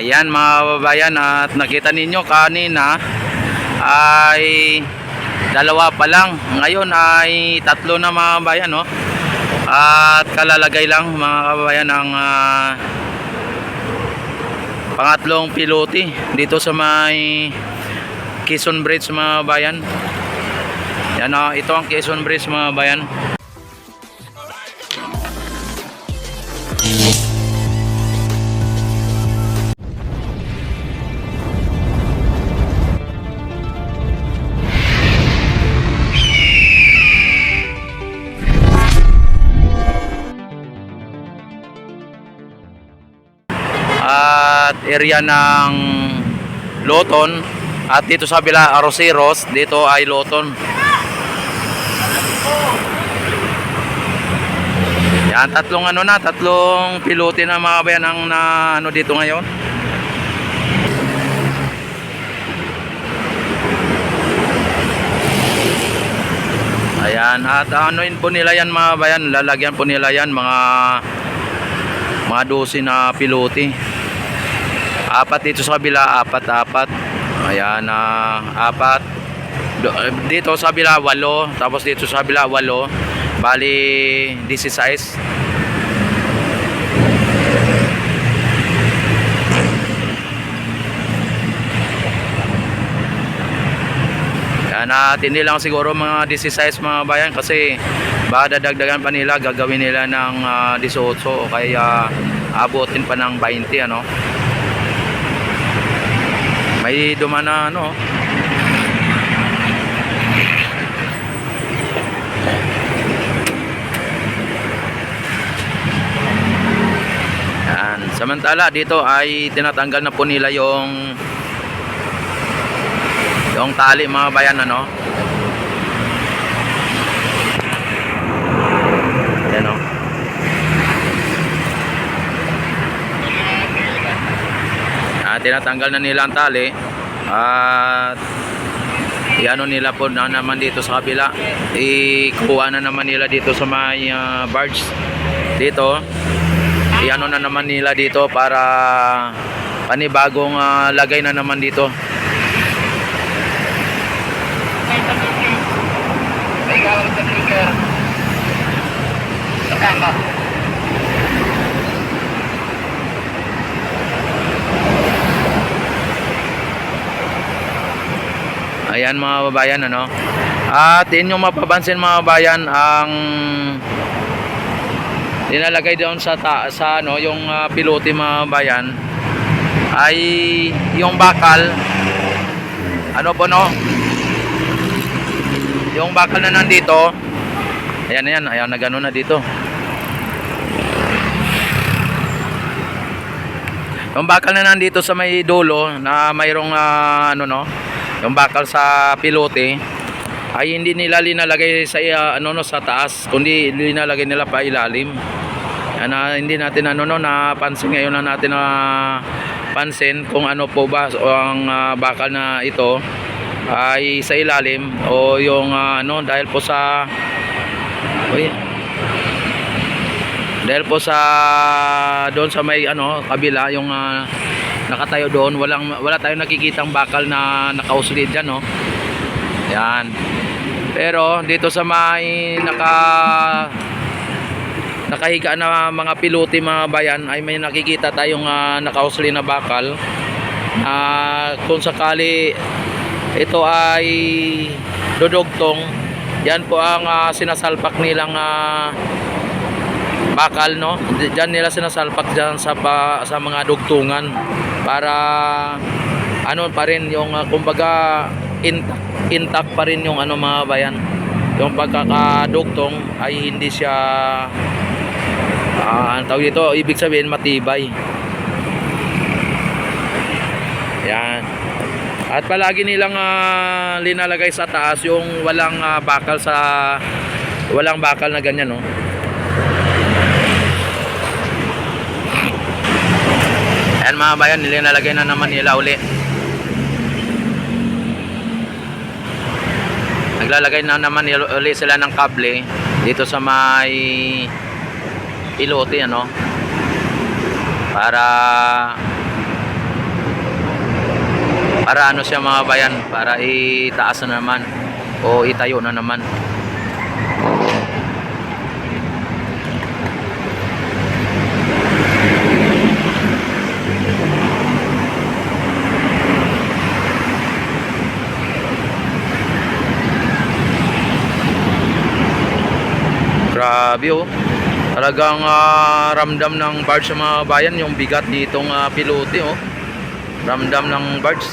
Ayan mga kababayan, at nakita ninyo kanina ay dalawa pa lang, ngayon ay tatlo na mga kababayan, no? At kalalagay lang mga kababayan ang pangatlong pilote dito sa may Quezon Bridge mga kababayan. Yan, ito ang Quezon Bridge mga kababayan. At area ng Loton, at dito sa kabila Arroceros, dito ay Loton. Yan, tatlong pilote na mga kabayan ang dito ngayon. Ayan, at anuin po nila yan mga kabayan, lalagyan po nila yan mga 12 na pilote. Apat dito sa kabila, apat. Ayan, apat. Dito sa kabila 8, tapos dito sa kabila 8, bali 16. Yan, hindi lang siguro mga 16 mga bayan, kasi baka dadagdagan pa nila, gagawin nila ng 18 o kaya abutin pa ng 20, ano. May duman na yan. Samantala dito ay tinatanggal na po nila yung tali mga bayan, ano. Yan, tinatanggal na nila ang tali, at iano nila po na naman dito sa kabila, ikuha na naman nila dito sa may barge dito, iano na naman nila dito para panibagong lagay na naman dito. Ayan mga babayan, ano. At inyong mapapansin mga babayan, ang dinalagay doon sa yung pilote mga babayan ay yung bakal, ano po, no, yung bakal na nandito. Ayan, na gano'n na dito. Yung bakal na nandito sa may dulo na mayroong yung bakal sa pilote ay hindi nila linalagay sa sa taas, kundi linalagay nila pa ilalim. Yan, hindi natin napansin ngayon, na natin pansin kung ano po ba ang bakal na ito ay sa ilalim o yung dahil po sa doon sa may kabila, yung nakatayo doon, wala tayong nakikitang bakal na nakauslid dyan, no. Yan. Pero dito sa may nakahiga na mga pilote mga bayan ay may nakikita tayong nakauslid na bakal. Kung sakali ito ay dudugtong, yan po ang sinasalpak nilang bakal, no. Diyan nila sinasalpak dyan sa mga dugtungan para pa rin yung kumbaga intact pa rin yung mga bayan, yung pagkakadugtong ay hindi siya ang tawag dito, ibig sabihin matibay. Yan. At palagi nilang linalagay sa taas yung walang bakal na ganyan, no. Ayan mga bayan, nilalagay na naman nila uli. Naglalagay na naman uli sila ng kable dito sa may pilote, para Para ano siya mga bayan, para itaas na naman o itayo na naman. Grabe oh. Talagang ramdam ng barge sa mga bayan yung bigat nitong pilote oh. Ramdam ng barge.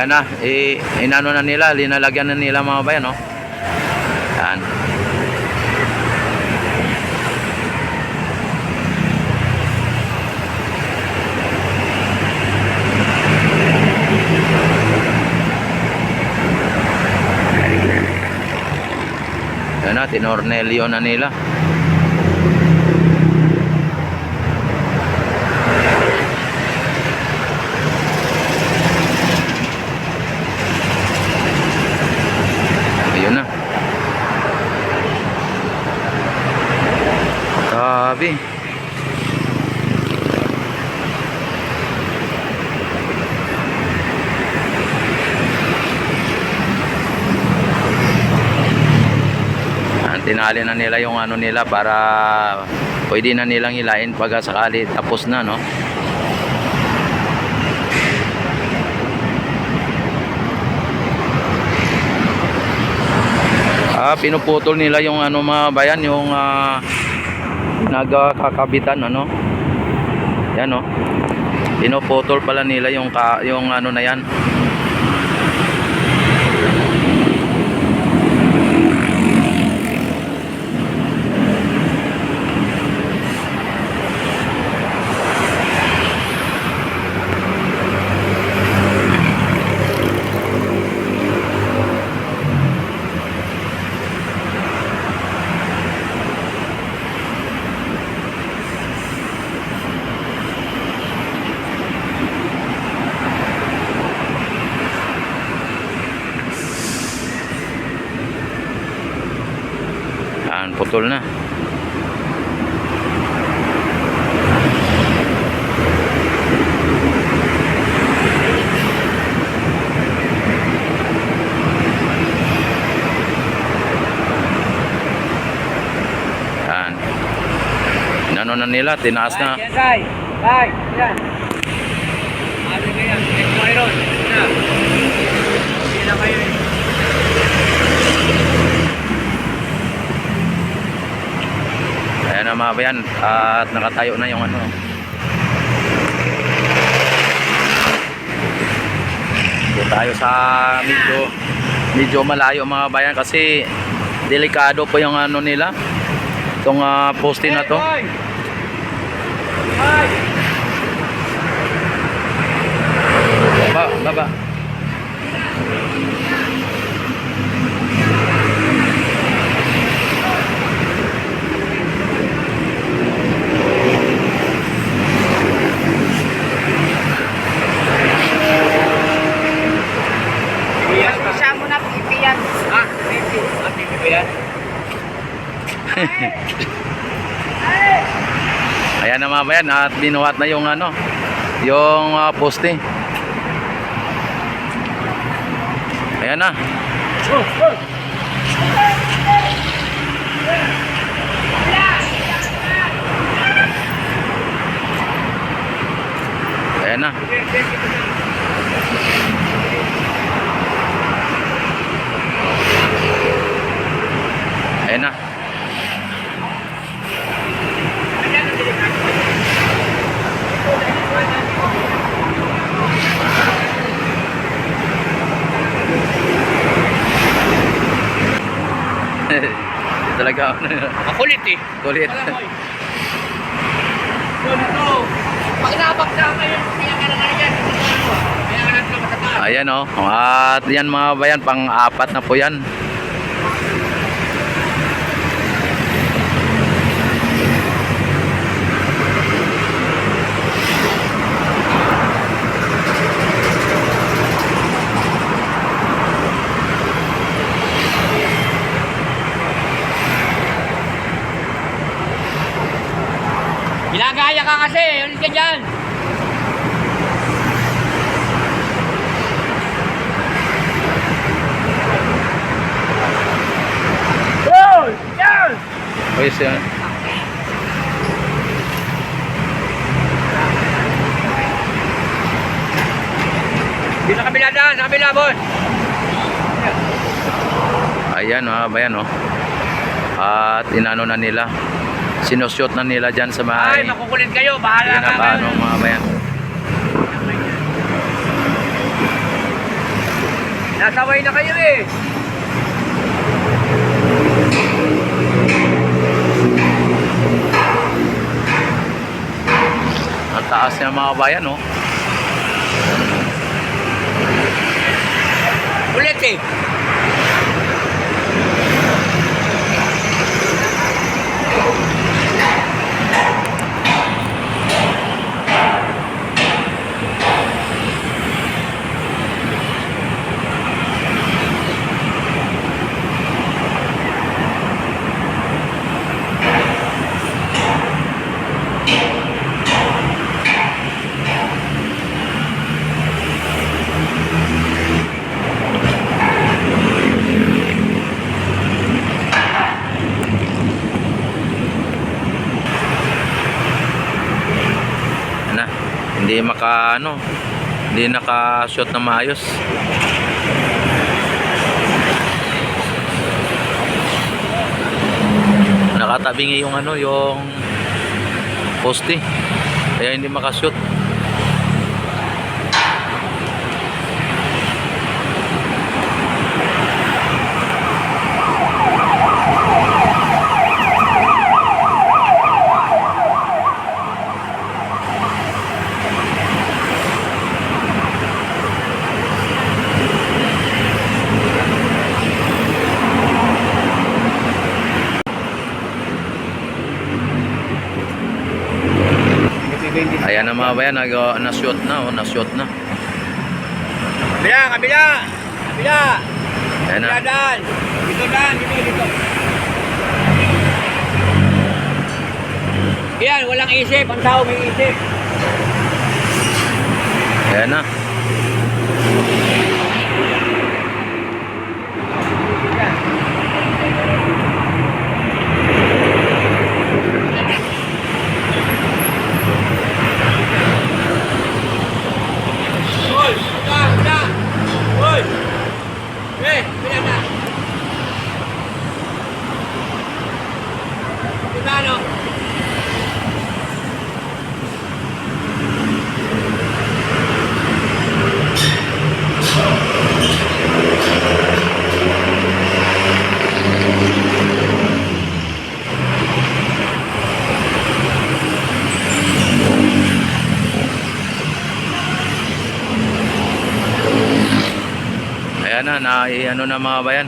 Ayan na, inano na nila, linalagyan na nila mga bayan, no? Ayan. Ayan na, tinornelyo na nila. Ayun na. Grabe. Tinali na nila yung ano nila para pwede na nilang hilain pag sakali tapos na, no? Pinuputol nila yung ano mga bayan, yung nagkakabitan, ano? Yan, no? Pinuputol pala nila yung ano na yan. Putol na. Yan. Inano na nila, tinaas na. Yan. Ano na yan? Next Myron. Hindi na kayo eh. Ayan na mga bayan, at nakatayo na yung ano. Dito tayo sa medyo malayo mga bayan kasi delikado po yung ano nila, itong poste na to. Baba. Ayan na mga bayan, at binuhat na yung ano, yung poste. Ayan na. Ayan na. Ayan na. talaga. Makulit eh. Kulit. Alam mo eh. So dito, pag nabagsak kayo, kaya ka naman yan. Kaya ka natin sa taas. Ayan oh. At yan mga bayan, pang-apat na po yan. Ginagaya ka kasi, ulit ka dyan. Goal! Yan! Ayos yan. Dito sa kabila dyan, sa kabila, boss. Ayan mga bayan oh. At inano na nila. Sinushoot na nila dyan sa Ay, may makukulit kayo, bahala ka. paano mga bayan. Nasaway na kayo eh. Ang taas niya mga bayan oh. Ulit eh. Na, hindi hindi naka-shoot na maayos. Nakatabingi yung yung poste. Kaya hindi maka-shoot. Ayan na mga bayan, na-shoot na, na-shoot na. Kabila, kabila. Kabila. Ayan na. Kabila dyan. Dito dyan, dito. Yan, walang isip. Ang tao may isip. Ayan na. Hoy, kabila. Hoy. Kabila na. Kabila no. Ayan na, ano na mga bayan.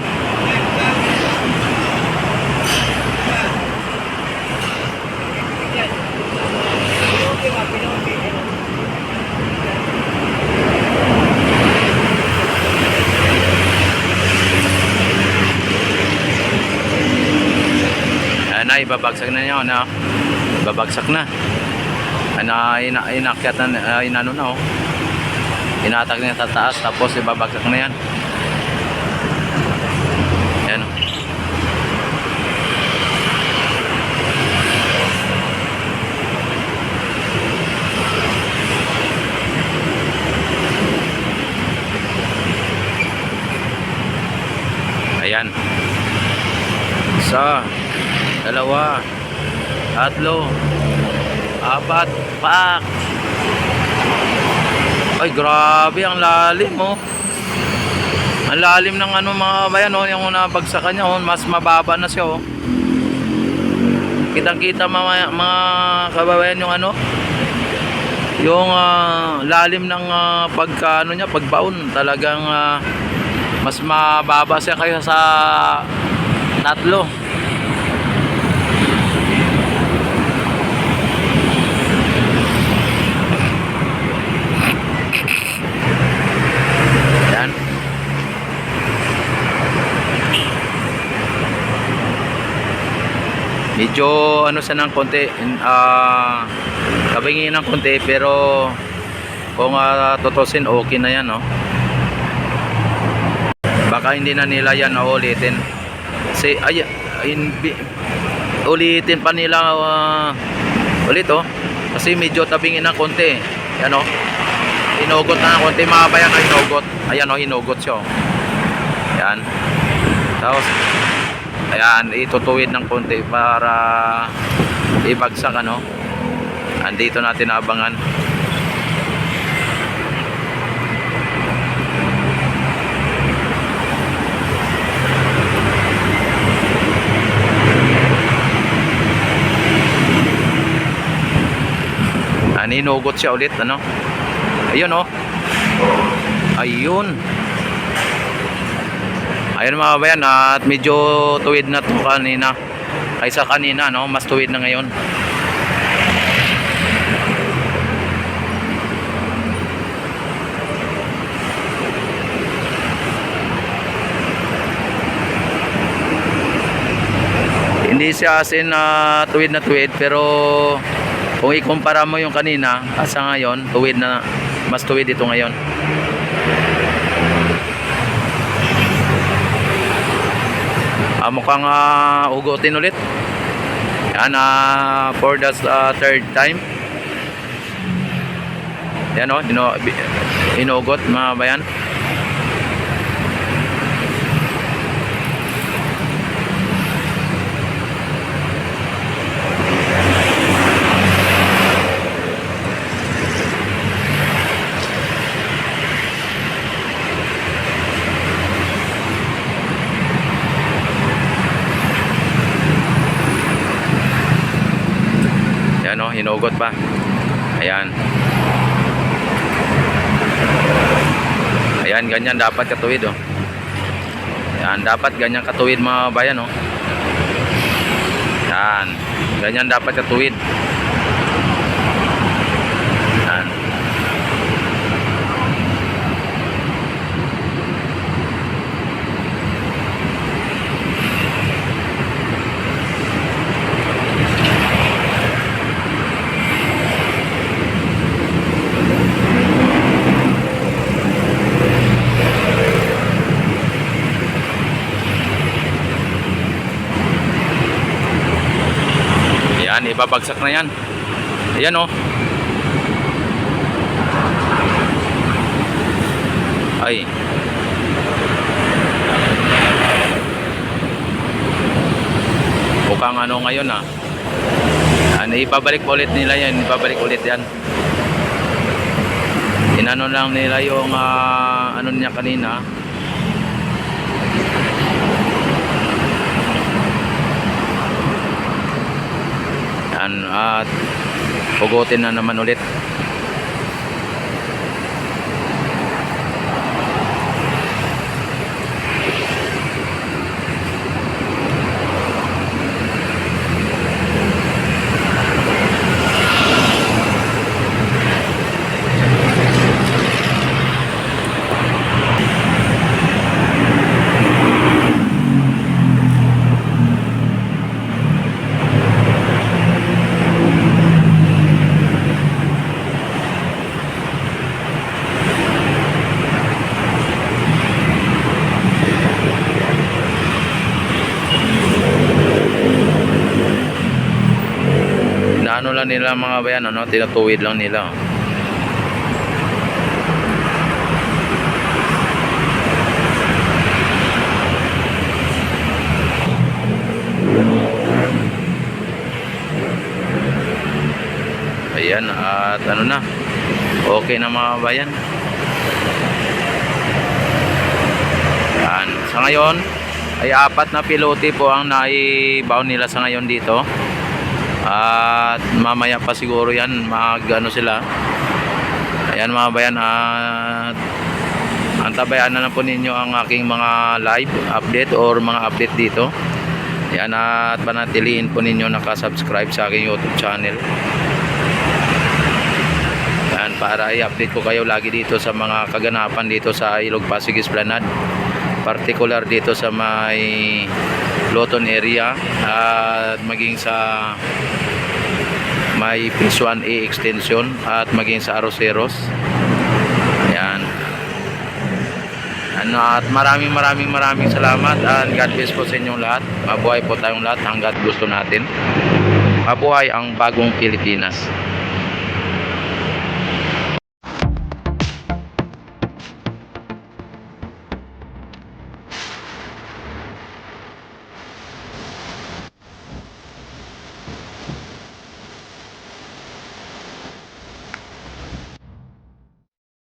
Ayan na, ibabagsak na niya, na ibabagsak na. Inakyat na, inano na oh. Inatag niya sa taas, tapos ibabagsak na yan. Ayan oh. Ayan. Isa, dalawa, tatlo, apat, pak. Ay, grabe, ang lalim oh. Ang lalim ng mga bayan oh, yung nabagsakan niya oh, mas mababa na siya oh. kitang-kita mga kababayan yung ano, yung lalim ng pagka ano niya, pagbaon. Talagang mas mababa siya kaysa sa tatlo. Yan. Medyo ano siya ng konti, kabingi ng konti, pero kung tutusin, okay na yan, no? Baka hindi na nila yan ulitin. Kasi ulitin pa nila ulit, oh. Kasi medyo tabingin ng konti. Yan, oh. Hinugot na ng konti, mga bayan, hinugot. Ayan, oh, hinugot siya, oh. Yan. Tapos ayan, itutuwid ng konti para ibagsak, ano. Andito natin abangan. Hinugot siya ulit, ano. Ayun, oh. Ayun. Ayun, mga bayan, at medyo tuwid na to kanina. Kaysa kanina, no, mas tuwid na ngayon. Hindi siya as in tuwid na tuwid, pero kung ikumpara mo yung kanina sa ngayon, tuwid na, mas tuwid ito ngayon. Mukhang ugutin ulit. Yan, for the third time. Yan, o, inugot, mga bayan. Ano, hinugot pa. Ayan. Ayan, ganyan dapat katuwid, oh. Ayan, dapat ganyan katuwid, mga bayan, oh. Ayan, ganyan dapat katuwid. Ayan. Ayan, ibabagsak na yan. Ayan, oh. Ay. Mukhang ano ngayon, ah. Ano, ibabalik ulit nila yan. Ibabalik ulit yan. Inano lang nila yung ano niya kanina. At pugutin na naman ulit. Ano lang nila, mga bayan, ano, tinatuwid lang nila. Ayan, at ano na, okay na, mga bayan. Ayan, sa ngayon ay 4 na pilote po ang naibaon nila sa ngayon dito. At mamaya pa siguro yan ano sila. Ayan mga bayan, at antabayan na lang po ninyo ang aking mga live update or mga update dito. Ayan, at panatiliin po ninyo nakasubscribe sa aking YouTube channel. Ayan, para i-update ko kayo lagi dito sa mga kaganapan dito sa Ilog Pasig Esplanade. Particular dito sa may Loton area at maging sa may Phase 1A extension at maging sa Aroseros. Ayan. At maraming salamat and God bless po sa inyong lahat. Mabuhay po tayong lahat hanggat gusto natin. Mabuhay ang bagong Pilipinas.